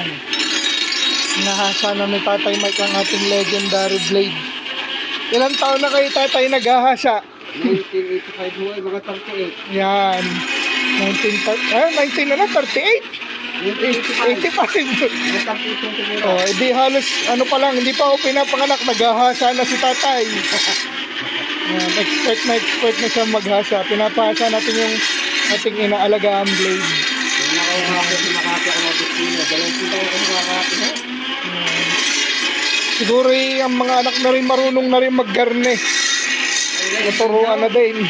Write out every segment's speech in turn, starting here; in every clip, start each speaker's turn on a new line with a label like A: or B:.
A: Yan. Nahasa na ni Tatay Mike ang ating legendary blade. Ilang taon na kayo, Tatay, naghahasa?
B: 1985 mo ay mga 38.
A: Yan. 19 na na, 38? 85. Oh, hindi halos, ano pa lang, hindi pa ako pinapanganak, naghahasa na si Tatay. Yan, expert na siya maghasa. Pinapahasa natin yung ating inaalagaan blade. Siguro ang mga anak na rin marunong na rin maggarne. Naturuan na din.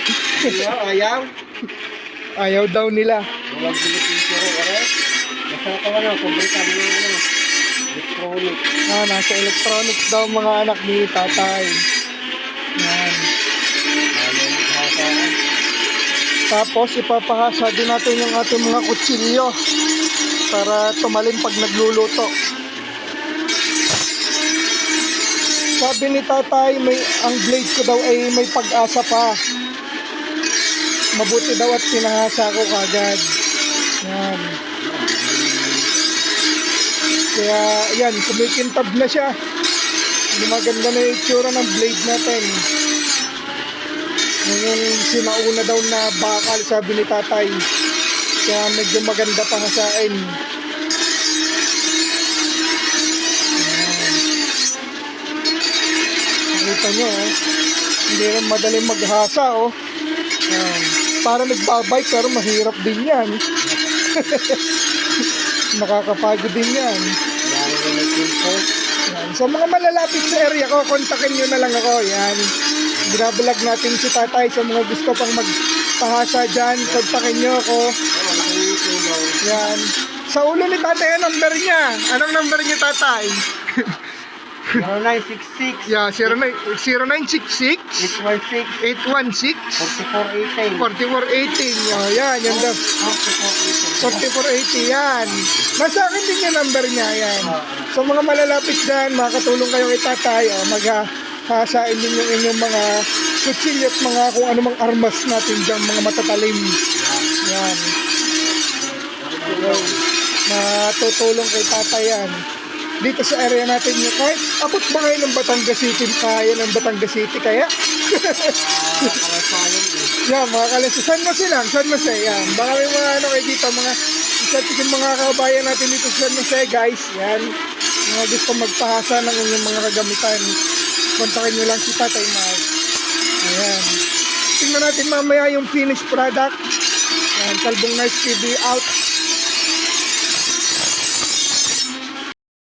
B: Ayaw.
A: Ayaw daw nila.
B: Walang benepisyo rin. Nasa ka na, kumbrika mo na electronic.
A: Nasa electronics daw mga anak ni Tatay. Yan. Tapos ipapahasa din natin yung ating mga kutsilyo para tumalim pag nagluluto. Sabi ni Tatay, ang blade ko daw ay may pag-asa pa. Mabuti daw at pinahasa ko kagad. Yan. Kaya yan, kumikintab na siya. Maganda na yung itsura ng blade natin. Yung sinauna daw na bakal, sabi ni Tatay. Kaya medyo maganda pa hasain. Nakita nyo, hindi rin madaling maghasa, para nagbabay pero mahirap din yan. Nakakapagod din yan. Sa mga malalapit sa area ko, kontakin nyo na lang ako. Yan. Binabalag natin si Tatay. Sa mga gusto pang magpahasa dyan, kontakin nyo ako. Yan. Sa ulo ni Tatay, ang number niya. Anong number niya, Tatay?
B: 0966.
A: Yeah, 0966
B: 816
A: 816
B: 4418.
A: 4418. Oh, yan daw. 4480 yan. Nasa akin din yung number niya yan. So mga malalapit dyan, makakatulong kayo kay Tatay. Maghahasain din yung inyong mga kutsilyo at mga kung anumang armas natin dyan, mga matatalim. Yan. Matutulong kay Tatay yan. Dito sa area natin nyo, kahit abot ba kayo ng Batangas City, kaya ng Batangas City kaya? Yan, mga kalenso. San Jose lang, San Jose, yan. Baka may mga ano kayo dito, mga kababayan natin dito sa San Jose, guys. Yan, mga gusto magpahasa ng inyong mga kagamitan. Kontakin nyo lang si Tatay Mike. Ayan. Tingnan natin mamaya yung finished product. Yan, Talbong Nice TV out.